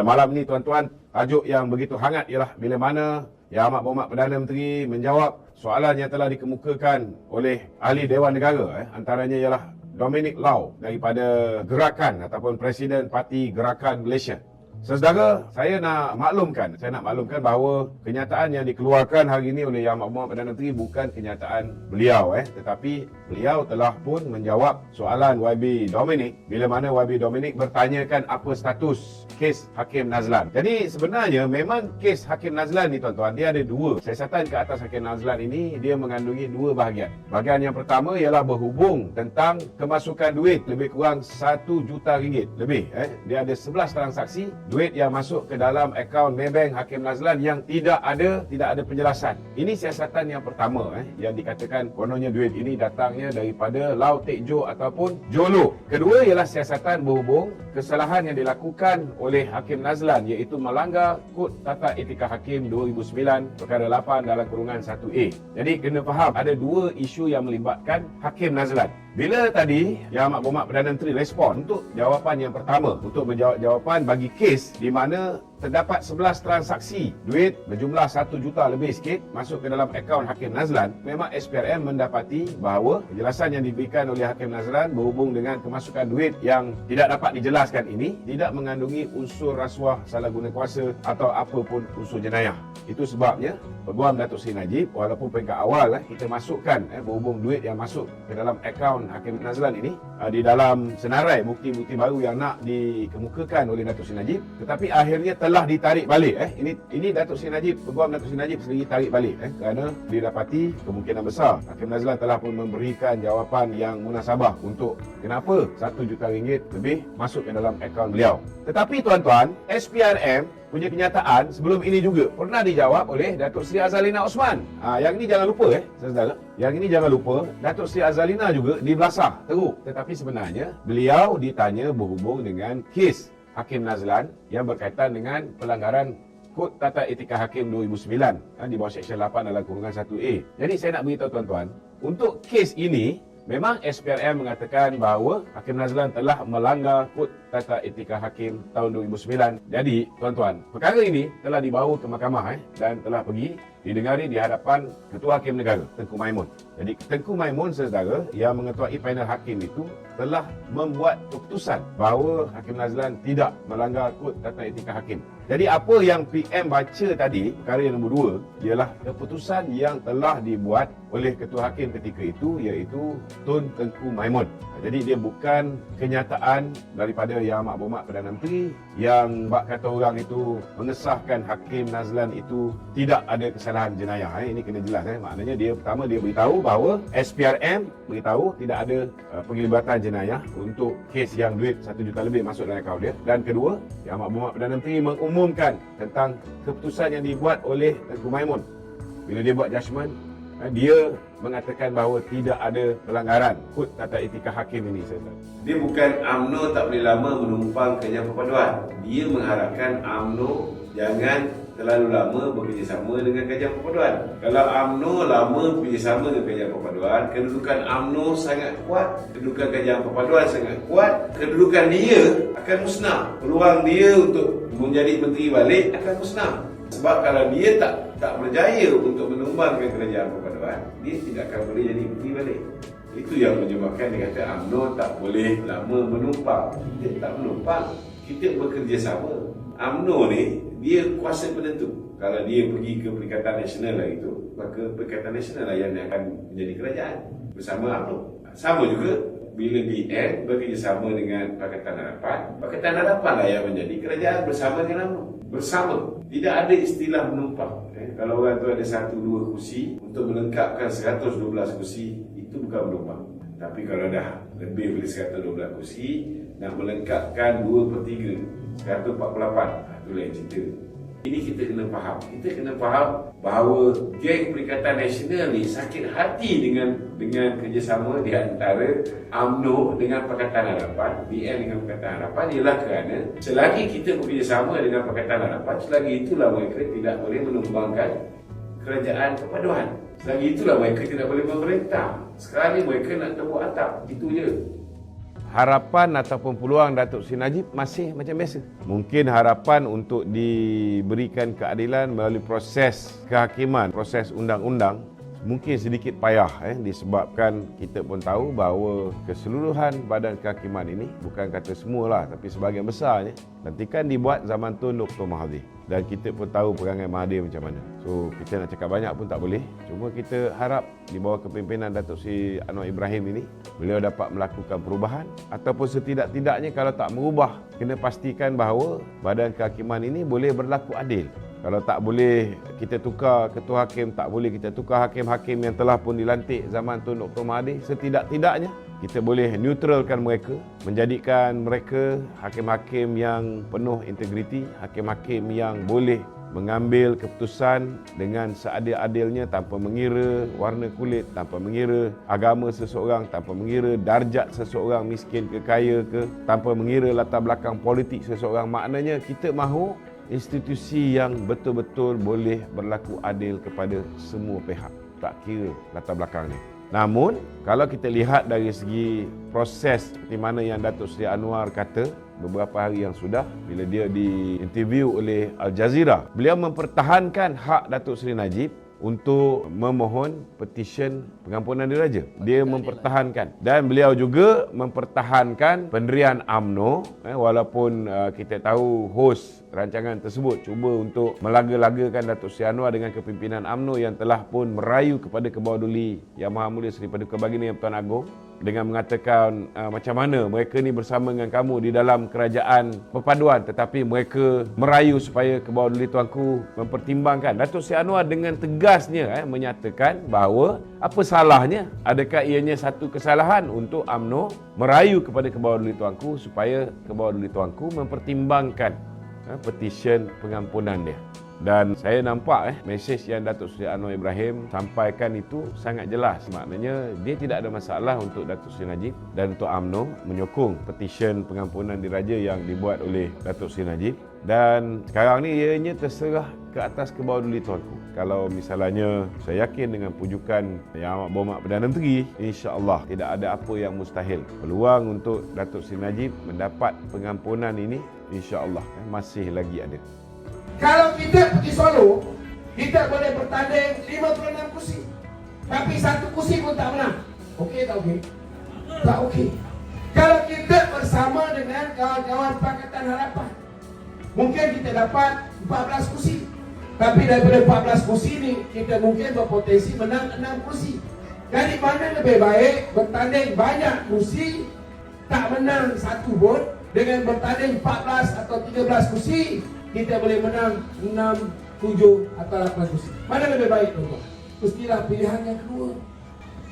Malam ni tuan-tuan, tajuk yang begitu hangat ialah bila mana Yang Amat Berhormat Perdana Menteri menjawab soalan yang telah dikemukakan oleh ahli Dewan Negara. Antaranya ialah Dominic Lau daripada Gerakan ataupun Presiden Parti Gerakan Malaysia. Saudara, saya nak maklumkan bahawa kenyataan yang dikeluarkan hari ini oleh Yang Amat Berhormat Perdana Menteri bukan kenyataan beliau, tetapi beliau telah pun menjawab soalan YB Dominic bila mana YB Dominic bertanyakan apa status kes Hakim Nazlan. Jadi sebenarnya memang kes Hakim Nazlan ni tuan-tuan, dia ada dua. Siasatan ke atas Hakim Nazlan ini dia mengandungi dua bahagian. Bahagian yang pertama ialah berhubung tentang kemasukan duit lebih kurang RM1 juta lebih. Dia ada 11 transaksi duit yang masuk ke dalam akaun Maybank Hakim Nazlan yang tidak ada penjelasan. Ini siasatan yang pertama yang dikatakan kononnya duit ini datangnya daripada Lau Tek Jo ataupun Jolo. Kedua ialah siasatan berhubung kesalahan yang dilakukan oleh Hakim Nazlan iaitu melanggar Kod Tata Etika Hakim 2009 perkara 8 dalam kurungan 1A. Jadi kena faham ada dua isu yang melibatkan Hakim Nazlan. Bila tadi Yang Amat Berhormat Perdana Menteri respon untuk jawapan yang pertama, untuk menjawab jawapan bagi kes di mana terdapat 11 transaksi duit berjumlah 1 juta lebih sikit masuk ke dalam akaun Hakim Nazlan, memang SPRM mendapati bahawa penjelasan yang diberikan oleh Hakim Nazlan berhubung dengan kemasukan duit yang tidak dapat dijelaskan ini tidak mengandungi unsur rasuah, salah guna kuasa atau apa pun unsur jenayah. Itu sebabnya Peguam Datuk Seri Najib, walaupun peringkat awal kita masukkan berhubung duit yang masuk ke dalam akaun Hakim Nazlan ini di dalam senarai bukti-bukti baru yang nak dikemukakan oleh Datuk Seri Najib, tetapi akhirnya telah ditarik balik. Ini Datuk Seri Najib, Peguam Datuk Seri Najib sendiri tarik balik kerana didapati kemungkinan besar Hakim Nazlan telah pun memberikan jawapan yang munasabah untuk kenapa RM1 juta lebih masuk ke dalam akaun beliau. Tetapi tuan-tuan, SPRM punya kenyataan sebelum ini juga pernah dijawab oleh Datuk Seri Azalina Osman. Yang ini jangan lupa saudara. Yang ini jangan lupa, Datuk Seri Azalina juga dibelasah teruk. Tetapi sebenarnya beliau ditanya berhubung dengan kes Hakim Nazlan yang berkaitan dengan pelanggaran Kod Tata Etika Hakim 2009 di bawah Seksyen 8 dalam kurungan 1A. Jadi saya nak beritahu tuan-tuan, untuk kes ini memang SPRM mengatakan bahawa Hakim Nazlan telah melanggar Kod Tata Etika Hakim tahun 2009. Jadi, tuan-tuan, perkara ini telah dibawa ke mahkamah dan telah pergi didengari di hadapan Ketua Hakim Negara, Tengku Maimun. Jadi, Tengku Maimun, saudara, yang mengetuai panel hakim itu telah membuat keputusan bahawa Hakim Nazlan tidak melanggar Kod Tata Etika Hakim. Jadi, apa yang PM baca tadi, perkara yang nombor 2, ialah keputusan yang telah dibuat oleh Ketua Hakim ketika itu, iaitu Tun Tengku Maimun. Jadi dia bukan kenyataan daripada Yang Amat Berhormat Perdana Menteri yang bak kata orang itu mengesahkan Hakim Nazlan itu tidak ada kesalahan jenayah. Ini kena jelas. Maknanya dia pertama dia beritahu bahawa SPRM beritahu tidak ada penglibatan jenayah untuk kes yang duit 1 juta lebih masuk dalam akaun dia. Dan kedua, Yang Amat Berhormat Perdana Menteri mengumumkan tentang keputusan yang dibuat oleh Tengku Maimun. Bila dia buat judgement, dia mengatakan bahawa tidak ada pelanggaran Kod Tata Etika Hakim ini. Dia bukan UMNO tak boleh lama menumpang kerajaan perpaduan. Dia mengharapkan UMNO jangan terlalu lama bekerjasama dengan kerajaan perpaduan. Kalau UMNO lama bekerjasama dengan kerajaan perpaduan, kedudukan UMNO sangat kuat, kedudukan kerajaan perpaduan sangat kuat, kedudukan dia akan musnah. Peluang dia untuk menjadi menteri balik akan musnah. Sebab kalau dia tak berjaya untuk menumbangkan kerajaan perpaduan, dia tidak akan boleh jadi menteri balik. Itu yang menyebabkan dia kata UMNO tak boleh lama menumpang. Kita tak menumpang, kita bekerjasama. UMNO ni dia kuasa penentu. Kalau dia pergi ke Perikatan Nasional lah itu, maka Perikatan Nasional lah yang akan menjadi kerajaan bersama UMNO. Sama juga bila BN bekerjasama dengan Pakatan Harapan, Pakatan Harapan lah yang menjadi kerajaan bersama dengan UMNO. Bersama. Tidak ada istilah menumpang. Kalau orang tu ada 1-2 kursi untuk melengkapkan 112 kursi, itu bukan menumpang. Tapi kalau dah lebih dari 112 kursi, nak melengkapkan 2/3, 148, itu lain cerita. Ini kita kena faham. Kita kena faham bahawa geng Perikatan Nasional ni sakit hati dengan kerjasama di antara UMNO dengan Pakatan Harapan, BN dengan Pakatan Harapan, ialah kerana selagi kita bekerjasama dengan Pakatan Harapan, selagi itulah mereka tidak boleh menumbangkan kerajaan perpaduan. Selagi itulah mereka tidak boleh memerintah. Sekarang ni mereka nak tebuk atap. Itu je. harapan ataupun peluang Datuk Seri Najib masih macam biasa. Mungkin harapan untuk diberikan keadilan melalui proses kehakiman, proses undang-undang mungkin sedikit payah disebabkan kita pun tahu bahawa keseluruhan badan kehakiman ini, bukan kata semualah tapi sebahagian besarnya, lantikan dibuat zaman Tun Dr. Mahathir. Dan kita pun tahu perangai Mahathir macam mana. So kita nak cakap banyak pun tak boleh. Cuma kita harap di bawah kepimpinan Datuk Seri Anwar Ibrahim ini, beliau dapat melakukan perubahan, ataupun setidak-tidaknya kalau tak merubah, kena pastikan bahawa badan kehakiman ini boleh berlaku adil. Kalau tak boleh kita tukar ketua hakim, tak boleh kita tukar hakim-hakim yang telah pun dilantik zaman Tun Dr. Mahathir, setidak-tidaknya kita boleh neutralkan mereka, menjadikan mereka hakim-hakim yang penuh integriti, hakim-hakim yang boleh mengambil keputusan dengan seadil-adilnya tanpa mengira warna kulit, tanpa mengira agama seseorang, tanpa mengira darjat seseorang, miskin ke kaya ke, tanpa mengira latar belakang politik seseorang. Maknanya kita mahu institusi yang betul-betul boleh berlaku adil kepada semua pihak, tak kira latar belakangnya. Namun, kalau kita lihat dari segi proses seperti mana yang Datuk Seri Anwar kata beberapa hari yang sudah, bila dia diinterview oleh Al Jazeera, beliau mempertahankan hak Datuk Seri Najib untuk memohon petisyen pengampunan diraja. Dia mempertahankan, dan beliau juga mempertahankan pendirian UMNO, walaupun kita tahu hos rancangan tersebut cuba untuk melaga-lagakan Datuk Seri Anwar dengan kepimpinan UMNO yang telah pun merayu kepada Kebawah Duli Yang Maha Mulia Seri Paduka Baginda Yang Pertuan Agong dengan mengatakan macam mana mereka ni bersama dengan kamu di dalam kerajaan perpaduan, tetapi mereka merayu supaya Kebawah Duli Tuanku mempertimbangkan. Datuk Seri Anwar dengan tegasnya menyatakan bahawa apa salahnya, adakah ianya satu kesalahan untuk UMNO merayu kepada Kebawah Duli Tuanku supaya Kebawah Duli Tuanku mempertimbangkan petisyen pengampunan dia. Dan saya nampak mesej yang Datuk Seri Anwar Ibrahim sampaikan itu sangat jelas. Maknanya dia tidak ada masalah untuk Datuk Seri Najib dan untuk UMNO menyokong petisyen pengampunan diraja yang dibuat oleh Datuk Seri Najib. Dan sekarang ni ianya terserah ke atas Kebawah Duli Tuanku. Kalau misalnya saya yakin dengan pujukan Yang Amat Berhormat Perdana Menteri, insya-Allah tidak ada apa yang mustahil. Peluang untuk Datuk Seri Najib mendapat pengampunan ini insya-Allah masih lagi ada. Kalau kita pergi Solo, kita boleh bertanding 56 kursi. Tapi satu kursi pun tak menang. Okey tak okey? Tak okey. Kalau kita bersama dengan kawan-kawan Pakatan Harapan, mungkin kita dapat 14 kursi. Tapi daripada 14 kursi ni, kita mungkin berpotensi menang 6 kursi. Jadi mana lebih baik bertanding banyak kursi, tak menang satu pun, dengan bertanding 14 atau 13 kursi, kita boleh menang 6, 7 atau 8 kursi. Mana lebih baik, tuan-tuan? Mestilah pilihan yang kedua.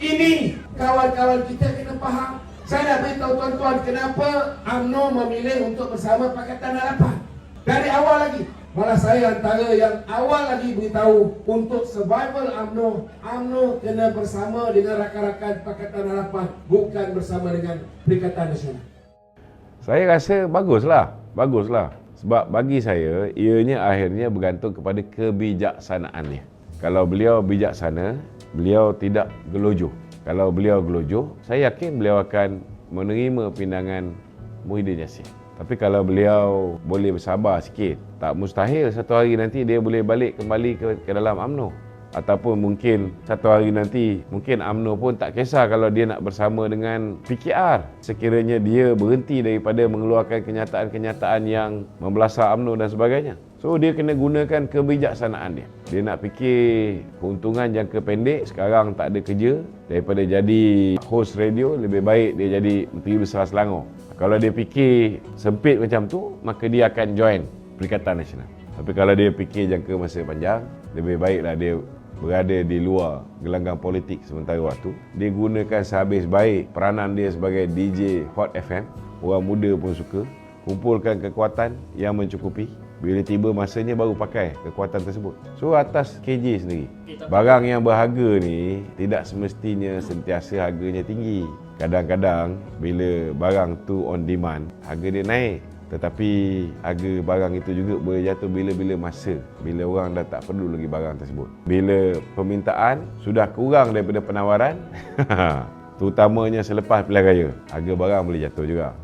Ini kawan-kawan kita kena faham. Saya nak beritahu tuan-tuan kenapa UMNO memilih untuk bersama Pakatan Harapan. Dari awal lagi, malah saya antara yang awal lagi beritahu untuk survival UMNO, UMNO kena bersama dengan rakan-rakan Pakatan Harapan, bukan bersama dengan Perikatan Nasional. Saya rasa baguslah. Sebab bagi saya, ianya akhirnya bergantung kepada kebijaksanaannya. Kalau beliau bijaksana, beliau tidak gelojoh. Kalau beliau gelojoh, saya yakin beliau akan menerima pindangan Muhyiddin Yassin. Tapi kalau beliau boleh bersabar sikit, tak mustahil satu hari nanti dia boleh balik kembali ke dalam UMNO. Ataupun mungkin satu hari nanti, mungkin UMNO pun tak kisah kalau dia nak bersama dengan PKR. Sekiranya dia berhenti daripada mengeluarkan kenyataan-kenyataan yang membelasah UMNO dan sebagainya. So dia kena gunakan kebijaksanaan dia. Dia nak fikir keuntungan jangka pendek, sekarang tak ada kerja, daripada jadi host radio, lebih baik dia jadi Menteri Besar Selangor. Kalau dia fikir sempit macam tu, maka dia akan join Perikatan Nasional. Tapi kalau dia fikir jangka masa panjang, lebih baiklah dia berada di luar gelanggang politik sementara waktu. Dia gunakan sehabis baik peranan dia sebagai DJ Hot FM. Orang muda pun suka. Kumpulkan kekuatan yang mencukupi. Bila tiba masanya baru pakai kekuatan tersebut. So atas KJ sendiri. Barang yang berharga ni tidak semestinya sentiasa harganya tinggi. Kadang-kadang bila barang tu on demand, harga dia naik. Tetapi harga barang itu juga boleh jatuh bila-bila masa, bila orang dah tak perlu lagi barang tersebut. Bila permintaan sudah kurang daripada penawaran, terutamanya selepas pilihan raya. Harga barang boleh jatuh juga.